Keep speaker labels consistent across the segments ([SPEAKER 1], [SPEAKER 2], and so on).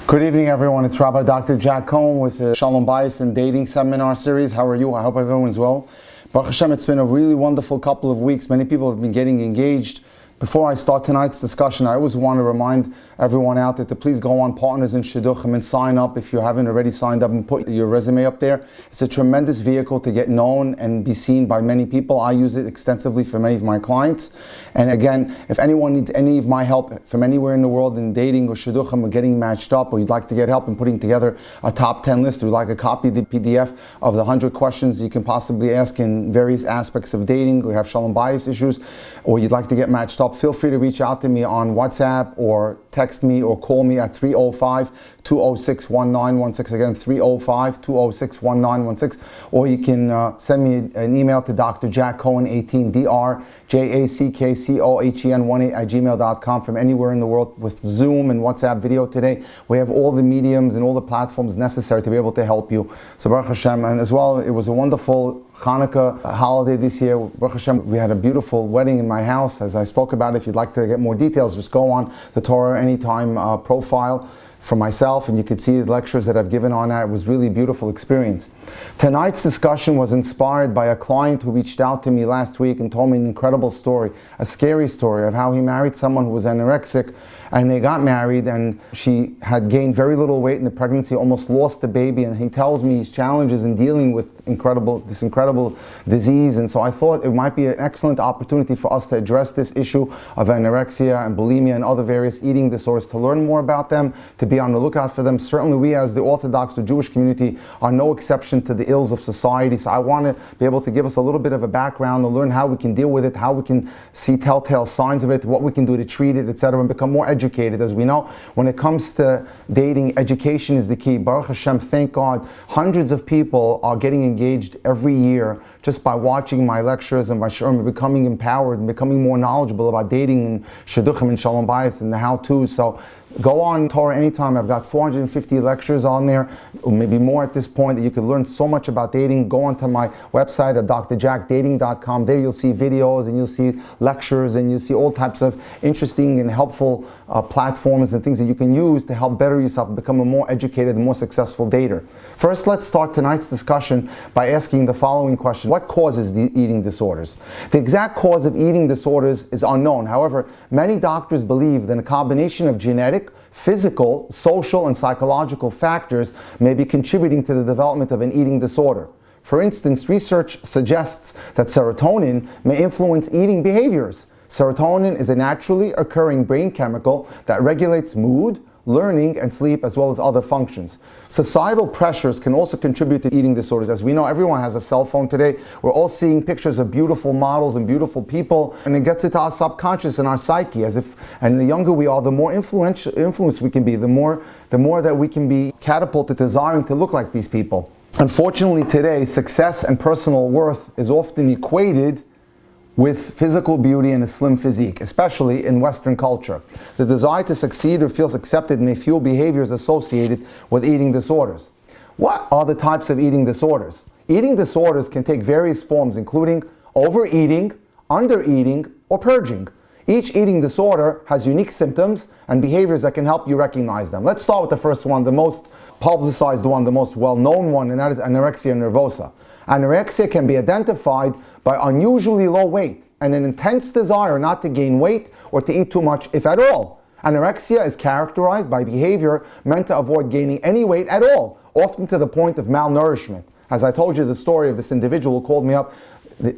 [SPEAKER 1] Good evening, everyone. It's Rabbi Dr. Jack Cohen with the Shalom Bayis and Dating Seminar Series. How are you? I hope everyone's well. Baruch Hashem, it's been a really wonderful couple of weeks. Many people have been getting engaged. Before I start tonight's discussion, I always want to remind everyone out there to please go on Partners in Shidduchim and sign up if you haven't already signed up and put your resume up there. It's a tremendous vehicle to get known and be seen by many people. I use it extensively for many of my clients. And again, if anyone needs any of my help from anywhere in the world in dating or Shidduchim or getting matched up, or you'd like to get help in putting together a top 10 list, or you'd like a copy of the PDF of the 100 questions you can possibly ask in various aspects of dating, or you have Shalom Bayis issues, or you'd like to get matched up, feel free to reach out to me on WhatsApp or text me or call me at 305-206-1916. Again, 305-206-1916. Or you can send me an email to Dr. Jack Cohen 18, drjackcohen18 from anywhere in the world with Zoom and WhatsApp video today. We have all the mediums and all the platforms necessary to be able to help you. So Baruch Hashem, and as well, it was a wonderful Hanukkah holiday this year. Baruch Hashem, we had a beautiful wedding in my house, as I spoke about. If you'd like to get more details, just go on the Torah Anytime profile for myself, and you could see the lectures that I've given on that. It was really a beautiful experience. Tonight's discussion was inspired by a client who reached out to me last week and told me an incredible story, a scary story of how he married someone who was anorexic, and they got married, and she had gained very little weight in the pregnancy, almost lost the baby, and he tells me his challenges in dealing with this incredible disease. And so I thought it might be an excellent opportunity for us to address this issue of anorexia and bulimia and other various eating disorders, to learn more about them, to be on the lookout for them. Certainly we as the Orthodox or Jewish community are no exception to the ills of society, so I want to be able to give us a little bit of a background to learn how we can deal with it, how we can see telltale signs of it, what we can do to treat it, etc., and become more educated. As we know, when it comes to dating, education is the key. Baruch Hashem, thank God, hundreds of people are getting engaged every year just by watching my lectures and my shiurim, becoming empowered and becoming more knowledgeable about dating and shidduchim and shalom bayis and the how-tos. So go on Torah Anytime. I've got 450 lectures on there, or maybe more at this point, that you can learn so much about dating. Go onto my website at drjackdating.com. There you'll see videos and you'll see lectures and you'll see all types of interesting and helpful platforms and things that you can use to help better yourself, become a more educated and more successful dater. First, let's start tonight's discussion by asking the following question. What causes the eating disorders? The exact cause of eating disorders is unknown. However, many doctors believe that a combination of genetic, physical, social, and psychological factors may be contributing to the development of an eating disorder. For instance, research suggests that serotonin may influence eating behaviors. Serotonin is a naturally occurring brain chemical that regulates mood, learning, and sleep, as well as other functions. Societal pressures can also contribute to eating disorders. As we know, everyone has a cell phone today. We're all seeing pictures of beautiful models and beautiful people, and it gets into our subconscious and our psyche. And the younger we are, the more influence we can be, the more that we can be catapulted to desiring to look like these people. Unfortunately today, success and personal worth is often equated with physical beauty and a slim physique, especially in Western culture. The desire to succeed or feel accepted may fuel behaviors associated with eating disorders. What are the types of eating disorders? Eating disorders can take various forms, including overeating, undereating, or purging. Each eating disorder has unique symptoms and behaviors that can help you recognize them. Let's start with the first one, the most publicized one, the most well-known one, and that is anorexia nervosa. Anorexia can be identified by unusually low weight and an intense desire not to gain weight or to eat too much, if at all. Anorexia is characterized by behavior meant to avoid gaining any weight at all, often to the point of malnourishment. As I told you the story of this individual who called me up,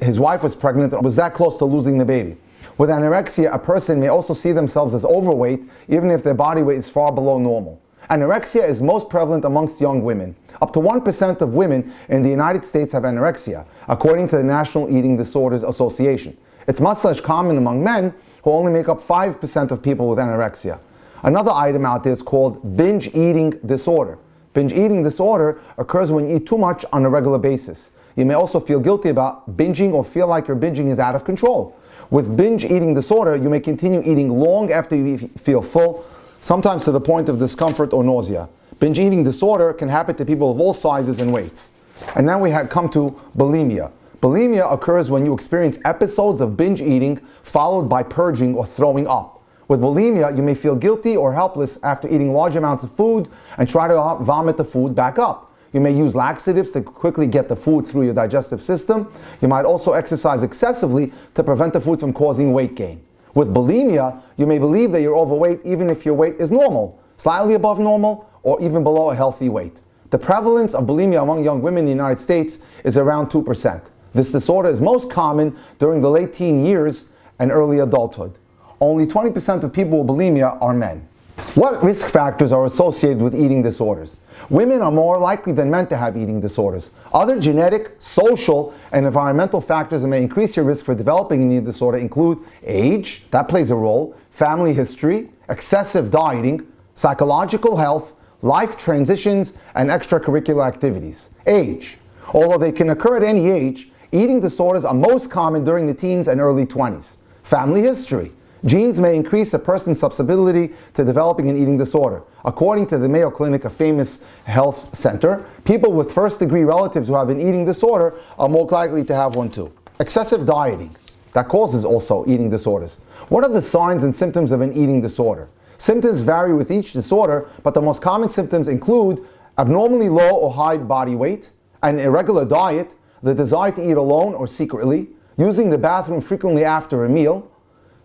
[SPEAKER 1] his wife was pregnant and was that close to losing the baby. With anorexia, a person may also see themselves as overweight, even if their body weight is far below normal. Anorexia is most prevalent amongst young women. Up to 1% of women in the United States have anorexia, according to the National Eating Disorders Association. It's much less common among men, who only make up 5% of people with anorexia. Another item out there is called binge eating disorder. Binge eating disorder occurs when you eat too much on a regular basis. You may also feel guilty about binging or feel like your binging is out of control. With binge eating disorder, you may continue eating long after you feel full, sometimes to the point of discomfort or nausea. Binge eating disorder can happen to people of all sizes and weights. And now we have come to bulimia. Bulimia occurs when you experience episodes of binge eating followed by purging or throwing up. With bulimia, you may feel guilty or helpless after eating large amounts of food and try to vomit the food back up. You may use laxatives to quickly get the food through your digestive system. You might also exercise excessively to prevent the food from causing weight gain. With bulimia, you may believe that you're overweight even if your weight is normal, slightly above normal, or even below a healthy weight. The prevalence of bulimia among young women in the United States is around 2%. This disorder is most common during the late teen years and early adulthood. Only 20% of people with bulimia are men. What risk factors are associated with eating disorders? Women are more likely than men to have eating disorders. Other genetic, social, and environmental factors that may increase your risk for developing an eating disorder include age, that plays a role, family history, excessive dieting, psychological health, life transitions, and extracurricular activities. Age. Although they can occur at any age, eating disorders are most common during the teens and early 20s. Family history. Genes may increase a person's susceptibility to developing an eating disorder. According to the Mayo Clinic, a famous health center, people with first-degree relatives who have an eating disorder are more likely to have one too. Excessive dieting. That causes also eating disorders. What are the signs and symptoms of an eating disorder? Symptoms vary with each disorder, but the most common symptoms include abnormally low or high body weight, an irregular diet, the desire to eat alone or secretly, using the bathroom frequently after a meal,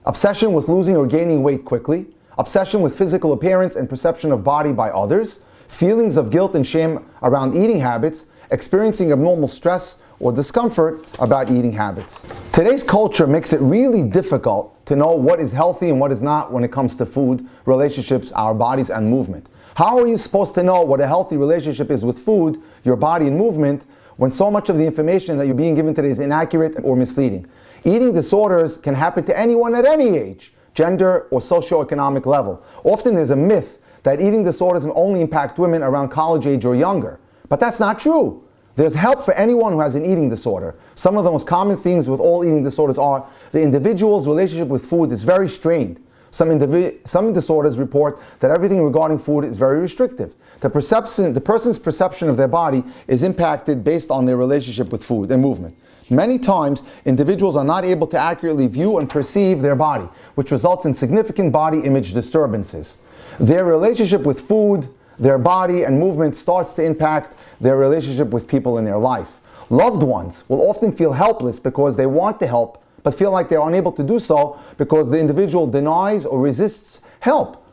[SPEAKER 1] obsession with losing or gaining weight quickly, obsession with physical appearance and perception of body by others, feelings of guilt and shame around eating habits, experiencing abnormal stress or discomfort about eating habits. Today's culture makes it really difficult to know what is healthy and what is not when it comes to food, relationships, our bodies, and movement. How are you supposed to know what a healthy relationship is with food, your body, and movement when so much of the information that you're being given today is inaccurate or misleading? Eating disorders can happen to anyone at any age, gender, or socioeconomic level. Often there's a myth that eating disorders only impact women around college age or younger. But that's not true. There's help for anyone who has an eating disorder. Some of the most common themes with all eating disorders are the individual's relationship with food is very strained. Some disorders report that everything regarding food is very restrictive. The person's perception of their body is impacted based on their relationship with food and movement. Many times, individuals are not able to accurately view and perceive their body, which results in significant body image disturbances. Their relationship with food, their body, and movement starts to impact their relationship with people in their life. Loved ones will often feel helpless because they want to help, but feel like they're unable to do so because the individual denies or resists help.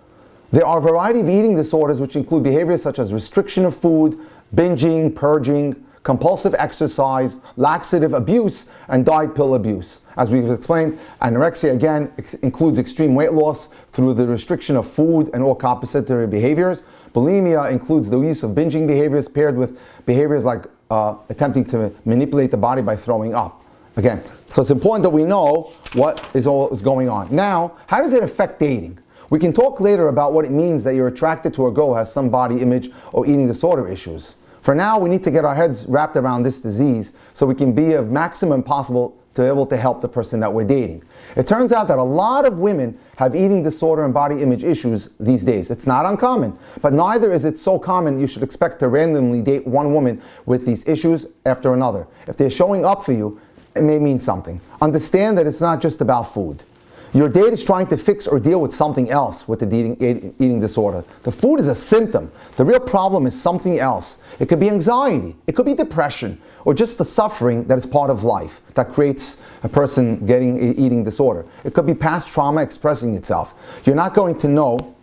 [SPEAKER 1] There are a variety of eating disorders which include behaviors such as restriction of food, binging, purging, compulsive exercise, laxative abuse, and diet pill abuse. As we've explained, anorexia again includes extreme weight loss through the restriction of food and all compensatory behaviors. Bulimia includes the use of binging behaviors paired with behaviors like attempting to manipulate the body by throwing up. Again, so it's important that we know what is going on. Now, how does it affect dating? We can talk later about what it means that you're attracted to a girl who has some body image or eating disorder issues. For now, we need to get our heads wrapped around this disease so we can be of maximum possible to be able to help the person that we're dating. It turns out that a lot of women have eating disorder and body image issues these days. It's not uncommon, but neither is it so common you should expect to randomly date one woman with these issues after another. If they're showing up for you, it may mean something. Understand that it's not just about food. Your date is trying to fix or deal with something else with the eating disorder. The food is a symptom. The real problem is something else. It could be anxiety, it could be depression, or just the suffering that is part of life that creates a person getting an eating disorder. It could be past trauma expressing itself. You're not going to know,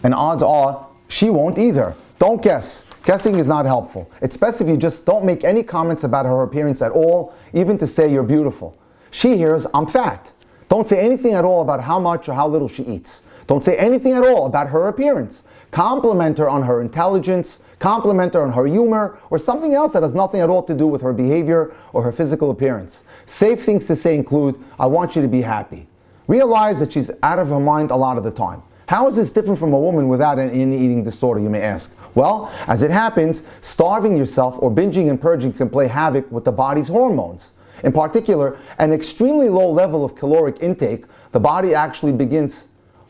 [SPEAKER 1] and odds are she won't either. Don't guess. Guessing is not helpful. It's best if you just don't make any comments about her appearance at all, even to say you're beautiful. She hears, I'm fat. Don't say anything at all about how much or how little she eats. Don't say anything at all about her appearance. Compliment her on her intelligence, compliment her on her humor, or something else that has nothing at all to do with her behavior or her physical appearance. Safe things to say include, I want you to be happy. Realize that she's out of her mind a lot of the time. How is this different from a woman without an eating disorder, you may ask? Well, as it happens, starving yourself or binging and purging can play havoc with the body's hormones. In particular, an extremely low level of caloric intake, the body actually begins,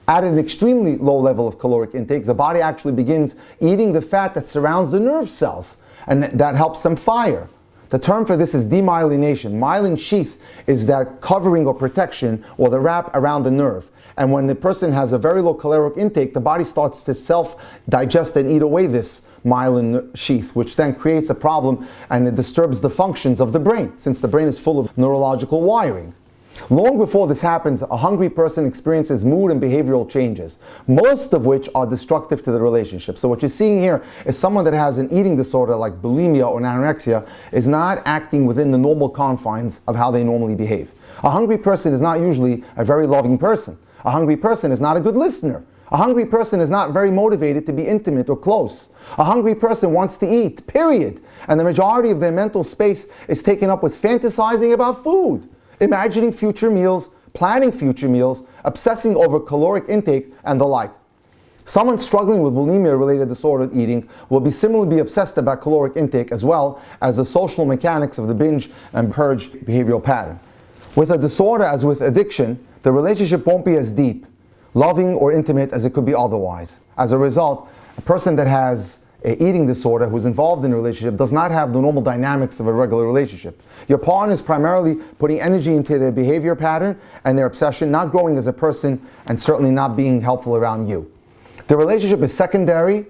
[SPEAKER 1] at an extremely low level of caloric intake, the body actually begins eating the fat that surrounds the nerve cells, and that helps them fire. The term for this is demyelination. Myelin sheath is that covering or protection or the wrap around the nerve. And when the person has a very low caloric intake, the body starts to self-digest and eat away this myelin sheath, which then creates a problem and it disturbs the functions of the brain, since the brain is full of neurological wiring. Long before this happens, a hungry person experiences mood and behavioral changes, most of which are destructive to the relationship. So what you're seeing here is someone that has an eating disorder like bulimia or anorexia is not acting within the normal confines of how they normally behave. A hungry person is not usually a very loving person. A hungry person is not a good listener. A hungry person is not very motivated to be intimate or close. A hungry person wants to eat, period. And the majority of their mental space is taken up with fantasizing about food, imagining future meals, planning future meals, obsessing over caloric intake, and the like. Someone struggling with bulimia-related disordered eating will similarly be obsessed about caloric intake as well as the social mechanics of the binge and purge behavioral pattern. With a disorder, as with addiction, the relationship won't be as deep, loving, or intimate as it could be otherwise. As a result, a person that has an eating disorder who's involved in a relationship does not have the normal dynamics of a regular relationship. Your partner is primarily putting energy into their behavior pattern and their obsession, not growing as a person and certainly not being helpful around you. The relationship is secondary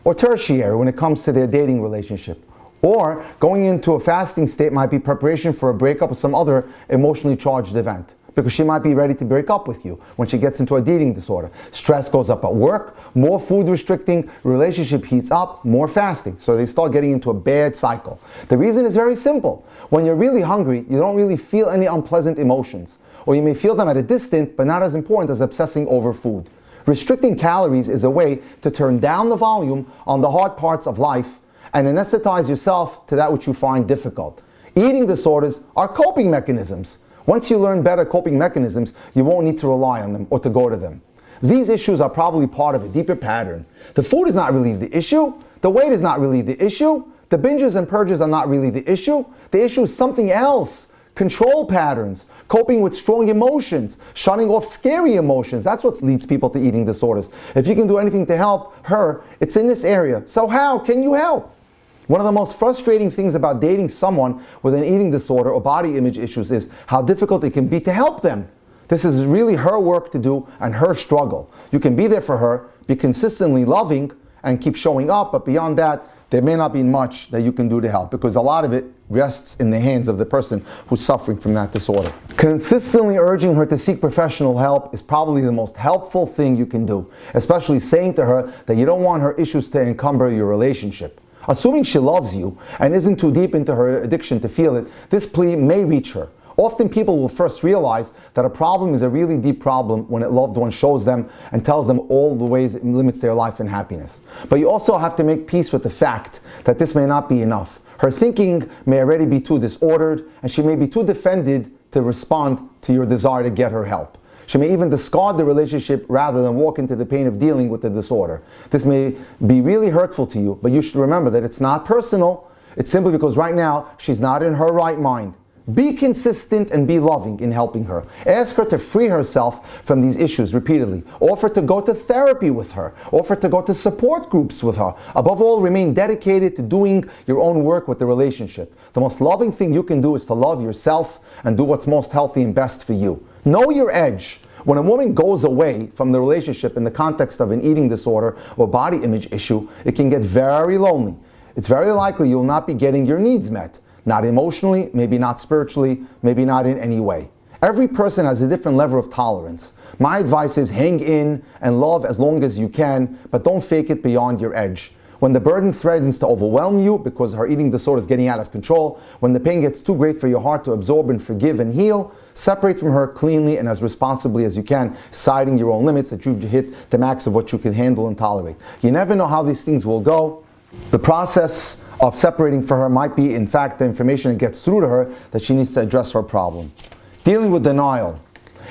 [SPEAKER 1] or tertiary when it comes to their dating relationship. Or going into a fasting state might be preparation for a breakup or some other emotionally charged event, because she might be ready to break up with you when she gets into a eating disorder. Stress goes up at work, more food restricting, relationship heats up, more fasting. So they start getting into a bad cycle. The reason is very simple. When you're really hungry, you don't really feel any unpleasant emotions, or you may feel them at a distance, but not as important as obsessing over food. Restricting calories is a way to turn down the volume on the hard parts of life and anesthetize yourself to that which you find difficult. Eating disorders are coping mechanisms. Once you learn better coping mechanisms, you won't need to rely on them or to go to them. These issues are probably part of a deeper pattern. The food is not really the issue. The weight is not really the issue. The binges and purges are not really the issue. The issue is something else. Control patterns, coping with strong emotions, shutting off scary emotions. That's what leads people to eating disorders. If you can do anything to help her, it's in this area. So how can you help? One of the most frustrating things about dating someone with an eating disorder or body image issues is how difficult it can be to help them. This is really her work to do and her struggle. You can be there for her, be consistently loving, and keep showing up, but beyond that, there may not be much that you can do to help, because a lot of it rests in the hands of the person who's suffering from that disorder. Consistently urging her to seek professional help is probably the most helpful thing you can do, especially saying to her that you don't want her issues to encumber your relationship. Assuming she loves you and isn't too deep into her addiction to feel it, this plea may reach her. Often people will first realize that a problem is a really deep problem when a loved one shows them and tells them all the ways it limits their life and happiness. But you also have to make peace with the fact that this may not be enough. Her thinking may already be too disordered, and she may be too defended to respond to your desire to get her help. She may even discard the relationship rather than walk into the pain of dealing with the disorder. This may be really hurtful to you, but you should remember that it's not personal. It's simply because right now she's not in her right mind. Be consistent and be loving in helping her. Ask her to free herself from these issues repeatedly. Offer to go to therapy with her. Offer to go to support groups with her. Above all, remain dedicated to doing your own work with the relationship. The most loving thing you can do is to love yourself and do what's most healthy and best for you. Know your edge. When a woman goes away from the relationship in the context of an eating disorder or body image issue, it can get very lonely. It's very likely you'll not be getting your needs met. Not emotionally, maybe not spiritually, maybe not in any way. Every person has a different level of tolerance. My advice is hang in and love as long as you can, but don't fake it beyond your edge. When the burden threatens to overwhelm you because her eating disorder is getting out of control, when the pain gets too great for your heart to absorb and forgive and heal, separate from her cleanly and as responsibly as you can, citing your own limits that you've hit the max of what you can handle and tolerate. You never know how these things will go. The process of separating for her might be, in fact, the information that gets through to her that she needs to address her problem. Dealing with denial.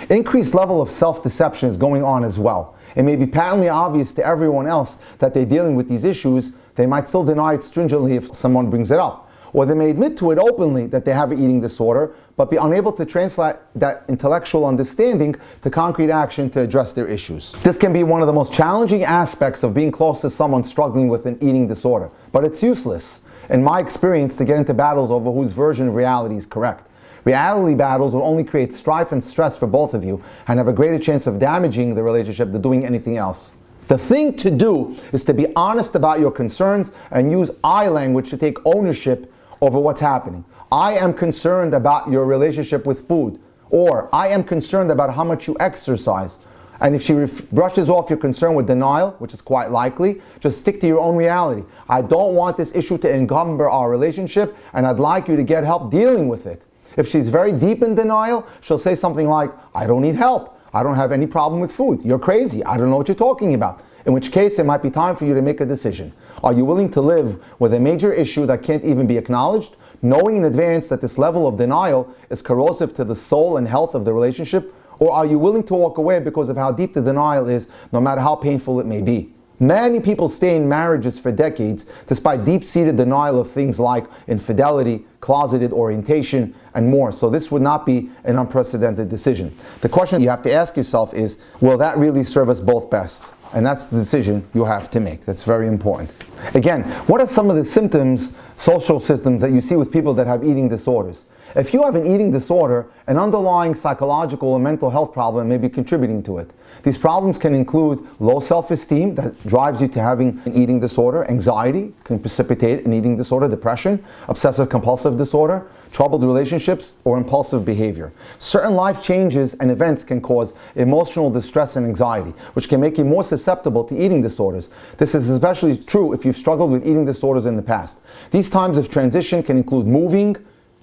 [SPEAKER 1] Increased level of self-deception is going on as well. It may be patently obvious to everyone else that they're dealing with these issues. They might still deny it stringently if someone brings it up. Or they may admit to it openly that they have an eating disorder, but be unable to translate that intellectual understanding to concrete action to address their issues. This can be one of the most challenging aspects of being close to someone struggling with an eating disorder, but it's useless. in my experience, to get into battles over whose version of reality is correct. Reality battles will only create strife and stress for both of you and have a greater chance of damaging the relationship than doing anything else. The thing to do is to be honest about your concerns and use I language to take ownership over what's happening. I am concerned about your relationship with food, or I am concerned about how much you exercise. And if she brushes off your concern with denial, which is quite likely, just stick to your own reality. I don't want this issue to encumber our relationship, and I'd like you to get help dealing with it. If she's very deep in denial, she'll say something like, I don't need help. I don't have any problem with food. You're crazy. I don't know what you're talking about. In which case, it might be time for you to make a decision. Are you willing to live with a major issue that can't even be acknowledged, knowing in advance that this level of denial is corrosive to the soul and health of the relationship? Or are you willing to walk away because of how deep the denial is, no matter how painful it may be? Many people stay in marriages for decades despite deep-seated denial of things like infidelity, closeted orientation, and more. So this would not be an unprecedented decision. The question you have to ask yourself is, will that really serve us both best? And that's the decision you have to make. That's very important. Again, what are some of the symptoms, social symptoms, that you see with people that have eating disorders? If you have an eating disorder, an underlying psychological or mental health problem may be contributing to it. These problems can include low self-esteem that drives you to having an eating disorder, anxiety can precipitate an eating disorder, depression, obsessive compulsive disorder, troubled relationships, or impulsive behavior. Certain life changes and events can cause emotional distress and anxiety, which can make you more susceptible to eating disorders. This is especially true if you've struggled with eating disorders in the past. These times of transition can include moving,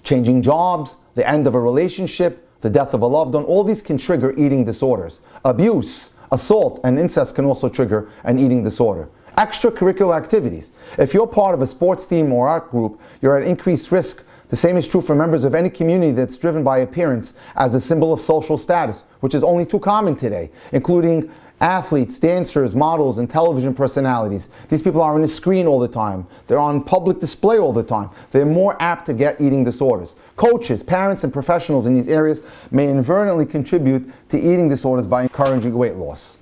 [SPEAKER 1] changing jobs, the end of a relationship, the death of a loved one. All these can trigger eating disorders. Abuse, assault, and incest can also trigger an eating disorder. Extracurricular activities. If you're part of a sports team or art group, you're at increased risk. The same is true for members of any community that's driven by appearance as a symbol of social status, which is only too common today, including athletes, dancers, models, and television personalities. These people are on the screen all the time. They're on public display all the time. They're more apt to get eating disorders. Coaches, parents, and professionals in these areas may inadvertently contribute to eating disorders by encouraging weight loss.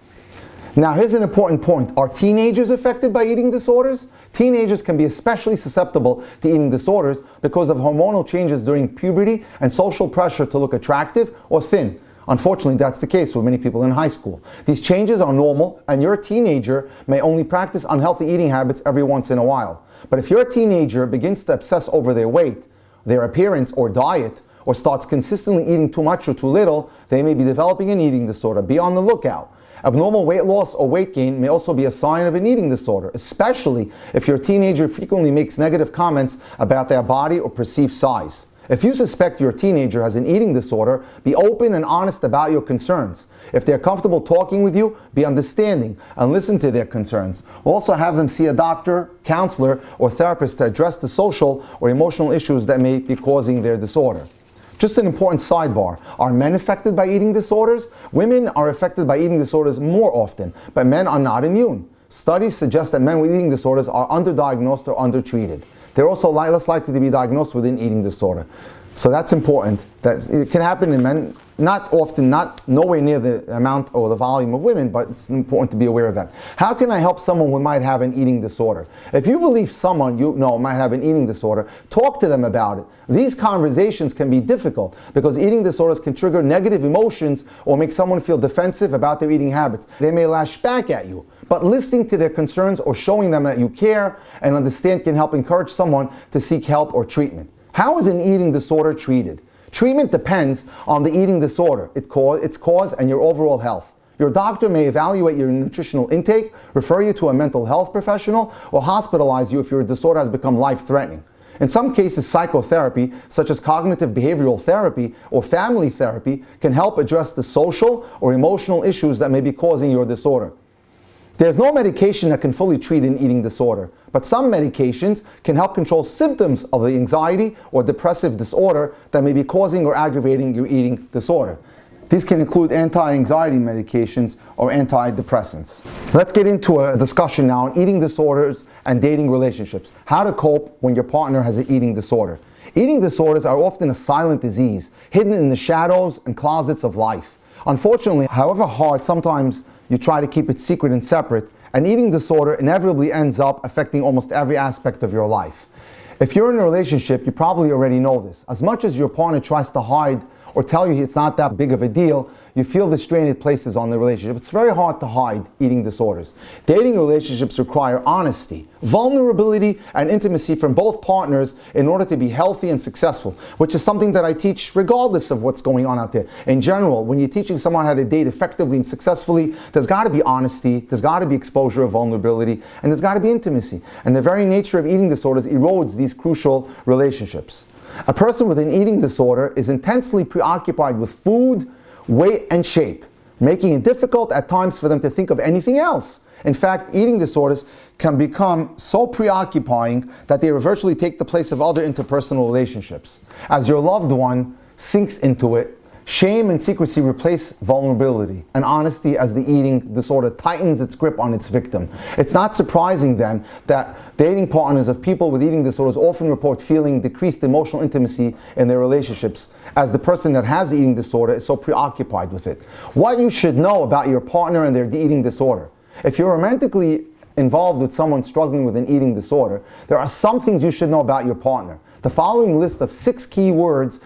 [SPEAKER 1] Now, here's an important point. Are teenagers affected by eating disorders? Teenagers can be especially susceptible to eating disorders because of hormonal changes during puberty and social pressure to look attractive or thin. Unfortunately, that's the case with many people in high school. These changes are normal, and your teenager may only practice unhealthy eating habits every once in a while. But if your teenager begins to obsess over their weight, their appearance, or diet, or starts consistently eating too much or too little, they may be developing an eating disorder. Be on the lookout. Abnormal weight loss or weight gain may also be a sign of an eating disorder, especially if your teenager frequently makes negative comments about their body or perceived size. If you suspect your teenager has an eating disorder, be open and honest about your concerns. If they're comfortable talking with you, be understanding and listen to their concerns. Also have them see a doctor, counselor, or therapist to address the social or emotional issues that may be causing their disorder. Just an important sidebar. Are men affected by eating disorders? Women are affected by eating disorders more often, but men are not immune. Studies suggest that men with eating disorders are underdiagnosed or undertreated. They're also less likely to be diagnosed with an eating disorder. So that's important. It can happen in men, not often, not nowhere near the amount or the volume of women, but it's important to be aware of that. How can I help someone who might have an eating disorder? If you believe someone you know might have an eating disorder, talk to them about it. These conversations can be difficult because eating disorders can trigger negative emotions or make someone feel defensive about their eating habits. They may lash back at you, but listening to their concerns or showing them that you care and understand can help encourage someone to seek help or treatment. How is an eating disorder treated? Treatment depends on the eating disorder, its cause, and your overall health. Your doctor may evaluate your nutritional intake, refer you to a mental health professional, or hospitalize you if your disorder has become life-threatening. In some cases, psychotherapy, such as cognitive behavioral therapy or family therapy, can help address the social or emotional issues that may be causing your disorder. There's no medication that can fully treat an eating disorder, but some medications can help control symptoms of the anxiety or depressive disorder that may be causing or aggravating your eating disorder. These can include anti-anxiety medications or antidepressants. Let's get into a discussion now on eating disorders and dating relationships. How to cope when your partner has an eating disorder. Eating disorders are often a silent disease, hidden in the shadows and closets of life. Unfortunately, however hard sometimes you try to keep it secret and separate, an eating disorder inevitably ends up affecting almost every aspect of your life. If you're in a relationship, you probably already know this. As much as your partner tries to hide or tell you it's not that big of a deal, you feel the strain it places on the relationship. It's very hard to hide eating disorders. Dating relationships require honesty, vulnerability, and intimacy from both partners in order to be healthy and successful, which is something that I teach regardless of what's going on out there. In general, when you're teaching someone how to date effectively and successfully, there's got to be honesty, there's got to be exposure of vulnerability, and there's got to be intimacy. And the very nature of eating disorders erodes these crucial relationships. A person with an eating disorder is intensely preoccupied with food, weight, and shape, making it difficult at times for them to think of anything else. In fact, eating disorders can become so preoccupying that they virtually take the place of other interpersonal relationships. As your loved one sinks into it, shame and secrecy replace vulnerability, and honesty as the eating disorder tightens its grip on its victim. It's not surprising then that dating partners of people with eating disorders often report feeling decreased emotional intimacy in their relationships, as the person that has the eating disorder is so preoccupied with it. What you should know about your partner and their eating disorder. If you're romantically involved with someone struggling with an eating disorder, there are some things you should know about your partner. The following list of 6 key words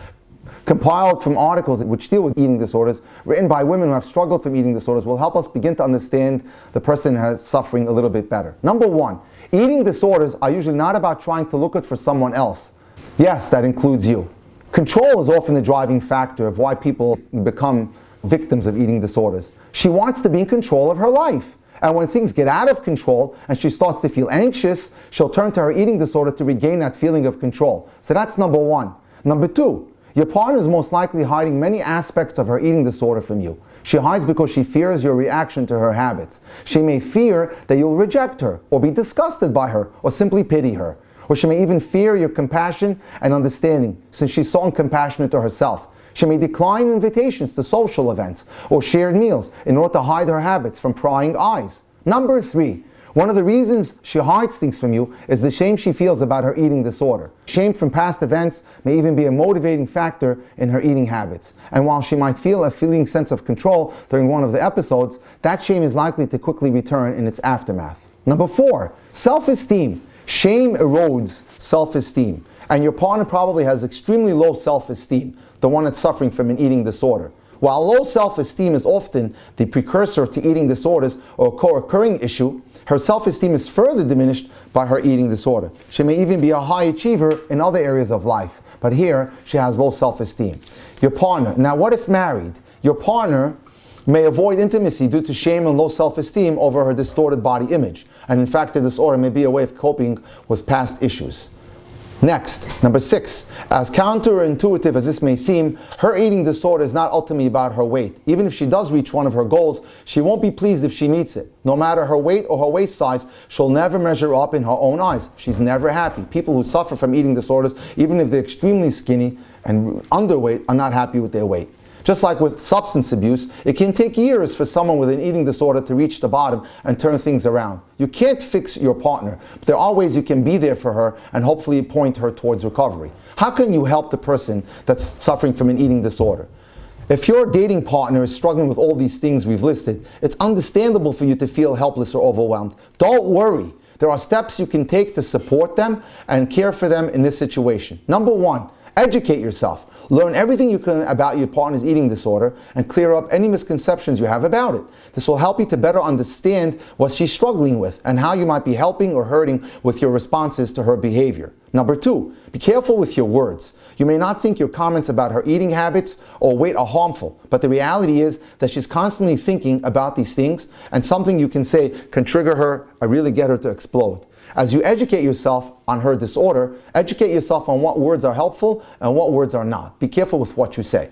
[SPEAKER 1] compiled from articles which deal with eating disorders, written by women who have struggled from eating disorders, will help us begin to understand the person who's suffering a little bit better. Number 1, eating disorders are usually not about trying to look good for someone else. Yes, that includes you. Control is often the driving factor of why people become victims of eating disorders. She wants to be in control of her life. And when things get out of control and she starts to feel anxious, she'll turn to her eating disorder to regain that feeling of control. So that's number 1. Number 2, your partner is most likely hiding many aspects of her eating disorder from you. She hides because she fears your reaction to her habits. She may fear that you'll reject her, or be disgusted by her, or simply pity her. Or she may even fear your compassion and understanding, since she's so uncompassionate to herself. She may decline invitations to social events or shared meals in order to hide her habits from prying eyes. Number 3, one of the reasons she hides things from you is the shame she feels about her eating disorder. Shame from past events may even be a motivating factor in her eating habits. And while she might feel a feeling sense of control during one of the episodes, that shame is likely to quickly return in its aftermath. Number 4, self-esteem. Shame erodes self-esteem. And your partner probably has extremely low self-esteem, the one that's suffering from an eating disorder. While low self-esteem is often the precursor to eating disorders or a co-occurring issue, her self-esteem is further diminished by her eating disorder. She may even be a high achiever in other areas of life, but here she has low self-esteem. Your partner. Now what if married? Your partner may avoid intimacy due to shame and low self-esteem over her distorted body image. And in fact, the disorder may be a way of coping with past issues. Next, number 6, as counterintuitive as this may seem, her eating disorder is not ultimately about her weight. Even if she does reach one of her goals, she won't be pleased if she meets it. No matter her weight or her waist size, she'll never measure up in her own eyes. She's never happy. People who suffer from eating disorders, even if they're extremely skinny and underweight, are not happy with their weight. Just like with substance abuse, it can take years for someone with an eating disorder to reach the bottom and turn things around. You can't fix your partner, but there are ways you can be there for her and hopefully point her towards recovery. How can you help the person that's suffering from an eating disorder? If your dating partner is struggling with all these things we've listed, it's understandable for you to feel helpless or overwhelmed. Don't worry. There are steps you can take to support them and care for them in this situation. Number 1, educate yourself. Learn everything you can about your partner's eating disorder and clear up any misconceptions you have about it. This will help you to better understand what she's struggling with and how you might be helping or hurting with your responses to her behavior. Number 2, be careful with your words. You may not think your comments about her eating habits or weight are harmful, but the reality is that she's constantly thinking about these things, and something you can say can trigger her or really get her to explode. As you educate yourself on her disorder, educate yourself on what words are helpful and what words are not. Be careful with what you say.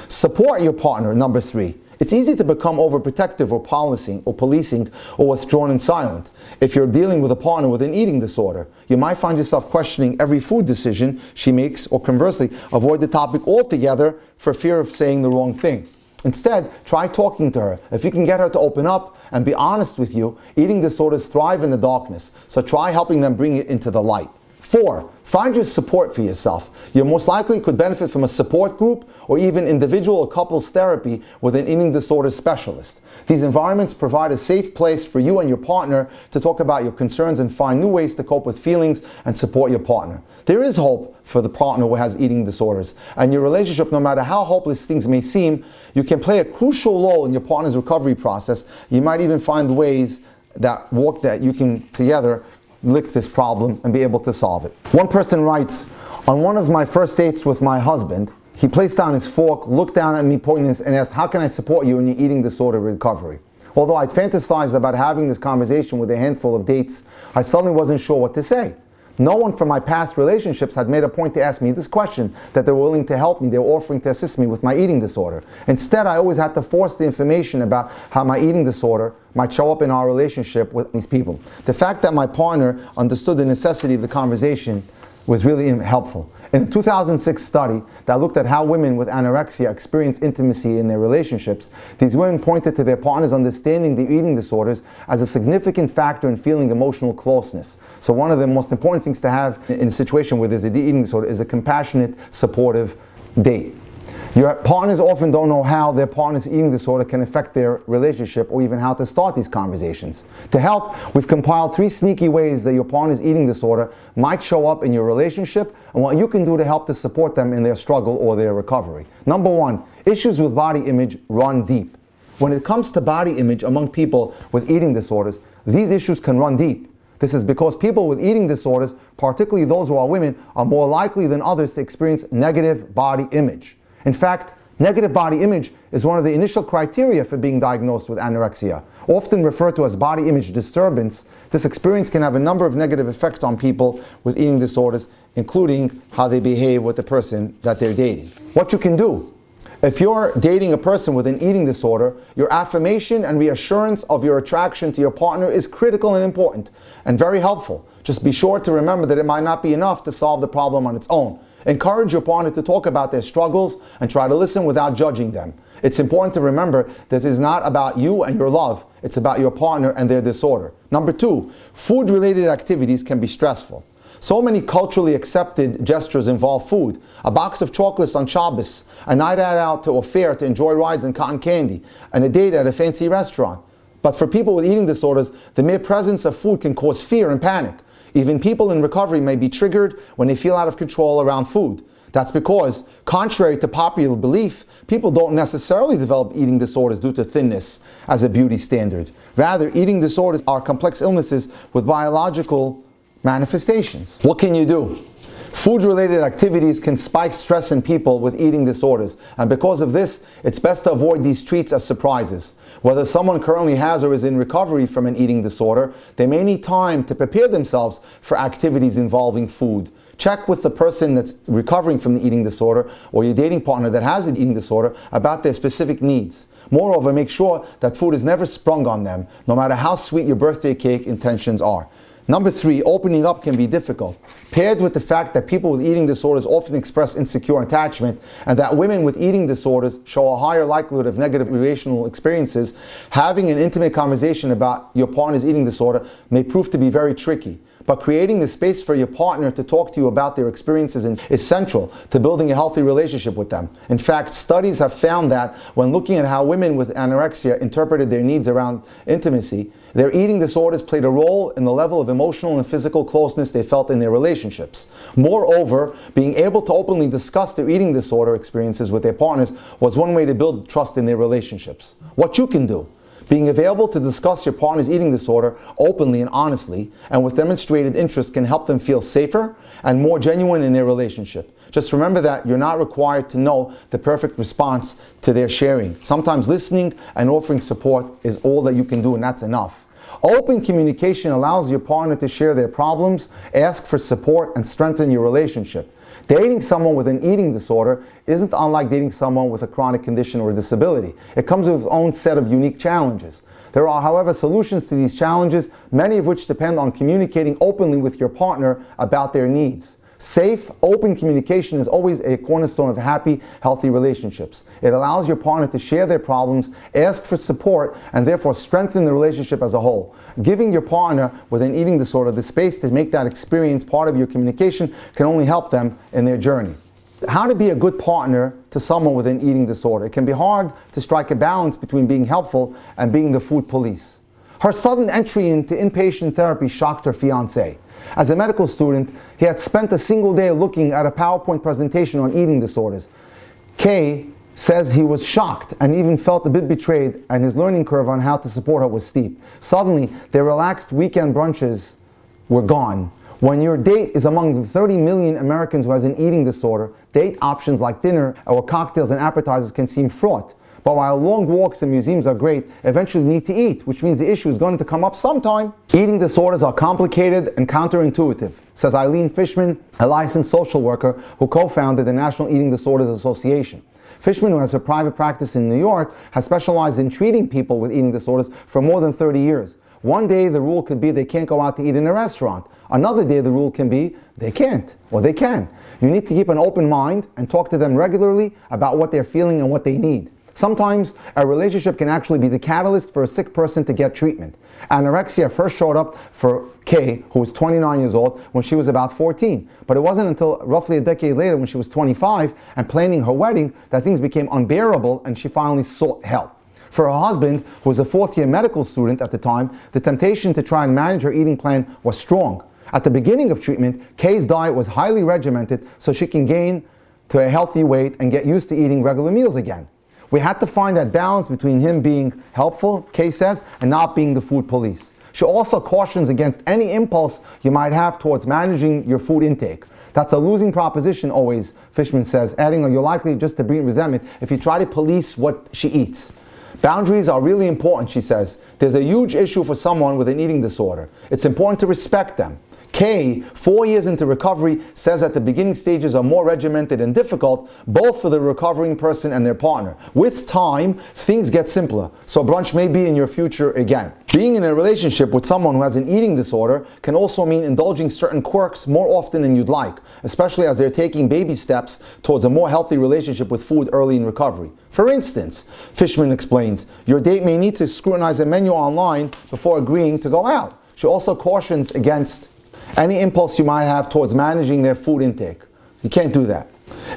[SPEAKER 1] Support your partner, number 3. It's easy to become overprotective or policing or withdrawn and silent. If you're dealing with a partner with an eating disorder, you might find yourself questioning every food decision she makes, or conversely, avoid the topic altogether for fear of saying the wrong thing. Instead, try talking to her. If you can get her to open up and be honest with you, eating disorders thrive in the darkness, so try helping them bring it into the light. 4, Find your support for yourself. You most likely could benefit from a support group or even individual or couples therapy with an eating disorder specialist. These environments provide a safe place for you and your partner to talk about your concerns and find new ways to cope with feelings and support your partner. There is hope for the partner who has eating disorders, and your relationship, no matter how hopeless things may seem, you can play a crucial role in your partner's recovery process. You might even find ways that you can together lick this problem and be able to solve it. One person writes, on one of my first dates with my husband, he placed down his fork, looked down at me pointless, and asked, how can I support you in your eating disorder recovery? Although I'd fantasized about having this conversation with a handful of dates, I suddenly wasn't sure what to say. No one from my past relationships had made a point to ask me this question, that they were willing to help me, they were offering to assist me with my eating disorder. Instead, I always had to force the information about how my eating disorder might show up in our relationship with these people. The fact that my partner understood the necessity of the conversation was really helpful. In a 2006 study that looked at how women with anorexia experience intimacy in their relationships, these women pointed to their partners understanding the eating disorders as a significant factor in feeling emotional closeness. So one of the most important things to have in a situation where there's a eating disorder is a compassionate, supportive date. Your partners often don't know how their partner's eating disorder can affect their relationship or even how to start these conversations. To help, we've compiled 3 sneaky ways that your partner's eating disorder might show up in your relationship and what you can do to help to support them in their struggle or their recovery. Number 1, issues with body image run deep. When it comes to body image among people with eating disorders, these issues can run deep. This is because people with eating disorders, particularly those who are women, are more likely than others to experience negative body image. In fact, negative body image is one of the initial criteria for being diagnosed with anorexia. Often referred to as body image disturbance, this experience can have a number of negative effects on people with eating disorders, including how they behave with the person that they're dating. What you can do: if you're dating a person with an eating disorder, your affirmation and reassurance of your attraction to your partner is critical and important and very helpful. Just be sure to remember that it might not be enough to solve the problem on its own. Encourage your partner to talk about their struggles and try to listen without judging them. It's important to remember this is not about you and your love, it's about your partner and their disorder. Number 2, food-related activities can be stressful. So many culturally accepted gestures involve food. A box of chocolates on Shabbos, a night out to a fair to enjoy rides and cotton candy, and a date at a fancy restaurant. But for people with eating disorders, the mere presence of food can cause fear and panic. Even people in recovery may be triggered when they feel out of control around food. That's because, contrary to popular belief, people don't necessarily develop eating disorders due to thinness as a beauty standard. Rather, eating disorders are complex illnesses with biological manifestations. What can you do? Food-related activities can spike stress in people with eating disorders, and because of this, it's best to avoid these treats as surprises. Whether someone currently has or is in recovery from an eating disorder, they may need time to prepare themselves for activities involving food. Check with the person that's recovering from the eating disorder or your dating partner that has an eating disorder about their specific needs. Moreover, make sure that food is never sprung on them, no matter how sweet your birthday cake intentions are. Number 3, opening up can be difficult. Paired with the fact that people with eating disorders often express insecure attachment and that women with eating disorders show a higher likelihood of negative relational experiences, having an intimate conversation about your partner's eating disorder may prove to be very tricky. But creating the space for your partner to talk to you about their experiences is central to building a healthy relationship with them. In fact, studies have found that when looking at how women with anorexia interpreted their needs around intimacy, their eating disorders played a role in the level of emotional and physical closeness they felt in their relationships. Moreover, being able to openly discuss their eating disorder experiences with their partners was one way to build trust in their relationships. What you can do: being available to discuss your partner's eating disorder openly and honestly and with demonstrated interest can help them feel safer and more genuine in their relationship. Just remember that you're not required to know the perfect response to their sharing. Sometimes listening and offering support is all that you can do, and that's enough. Open communication allows your partner to share their problems, ask for support, and strengthen your relationship. Dating someone with an eating disorder isn't unlike dating someone with a chronic condition or a disability. It comes with its own set of unique challenges. There are, however, solutions to these challenges, many of which depend on communicating openly with your partner about their needs. Safe, open communication is always a cornerstone of happy, healthy relationships. It allows your partner to share their problems, ask for support, and therefore strengthen the relationship as a whole. Giving your partner with an eating disorder the space to make that experience part of your communication can only help them in their journey. How to be a good partner to someone with an eating disorder. It can be hard to strike a balance between being helpful and being the food police. Her sudden entry into inpatient therapy shocked her fiancé. As a medical student, he had spent a single day looking at a PowerPoint presentation on eating disorders. Kay says he was shocked and even felt a bit betrayed, and his learning curve on how to support her was steep. Suddenly, their relaxed weekend brunches were gone. When your date is among the 30 million Americans who has an eating disorder, date options like dinner or cocktails and appetizers can seem fraught. But while long walks and museums are great, eventually you need to eat, which means the issue is going to come up sometime. Eating disorders are complicated and counterintuitive, says Eileen Fishman, a licensed social worker who co-founded the National Eating Disorders Association. Fishman, who has a private practice in New York, has specialized in treating people with eating disorders for more than 30 years. One day the rule could be they can't go out to eat in a restaurant. Another day the rule can be they can't, or they can. You need to keep an open mind and talk to them regularly about what they're feeling and what they need. Sometimes a relationship can actually be the catalyst for a sick person to get treatment. Anorexia first showed up for Kay, who was 29 years old, when she was about 14. But it wasn't until roughly a decade later, when she was 25 and planning her wedding, that things became unbearable and she finally sought help. For her husband, who was a fourth-year medical student at the time, the temptation to try and manage her eating plan was strong. At the beginning of treatment, Kay's diet was highly regimented so she can gain to a healthy weight and get used to eating regular meals again. We had to find that balance between him being helpful, Kay says, and not being the food police. She also cautions against any impulse you might have towards managing your food intake. That's a losing proposition always, Fishman says, adding you're likely just to breed resentment if you try to police what she eats. Boundaries are really important, she says. There's a huge issue for someone with an eating disorder. It's important to respect them. Kay, 4 years into recovery, says that the beginning stages are more regimented and difficult, both for the recovering person and their partner. With time, things get simpler, so brunch may be in your future again. Being in a relationship with someone who has an eating disorder can also mean indulging certain quirks more often than you'd like, especially as they're taking baby steps towards a more healthy relationship with food early in recovery. For instance, Fishman explains, your date may need to scrutinize a menu online before agreeing to go out. She also cautions against any impulse you might have towards managing their food intake. You can't do that.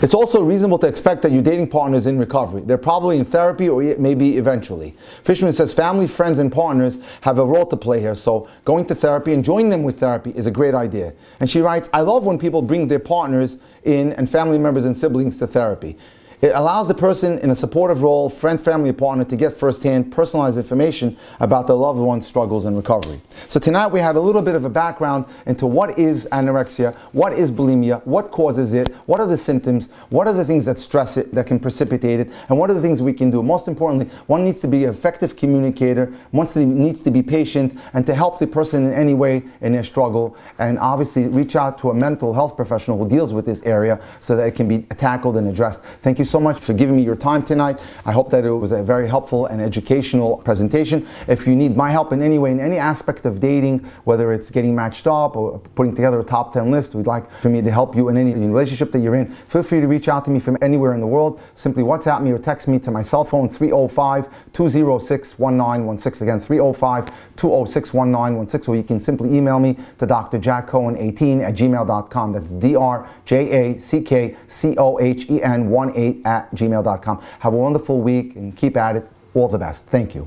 [SPEAKER 1] It's also reasonable to expect that your dating partner is in recovery. They're probably in therapy or maybe eventually. Fishman says family, friends, and partners have a role to play here, so going to therapy and joining them with therapy is a great idea. And she writes, I love when people bring their partners in and family members and siblings to therapy. It allows the person in a supportive role, friend, family, or partner, to get firsthand personalized information about the loved one's struggles and recovery. So tonight we had a little bit of a background into what is anorexia, what is bulimia, what causes it, what are the symptoms, what are the things that stress it, that can precipitate it, and what are the things we can do. Most importantly, one needs to be an effective communicator, one needs to be patient, and to help the person in any way in their struggle, and obviously reach out to a mental health professional who deals with this area so that it can be tackled and addressed. Thank you so much for giving me your time tonight. I hope that it was a very helpful and educational presentation. If you need my help in any way, in any aspect of dating, whether it's getting matched up or putting together a top 10 list, we'd like for me to help you in any relationship that you're in, feel free to reach out to me from anywhere in the world. Simply WhatsApp me or text me to my cell phone, 305-206-1916. Again, 305-206-1916, or you can simply email me to drjackcohen18@gmail.com. That's drjackcohen18@gmail.com. Have a wonderful week and keep at it. All the best. Thank you.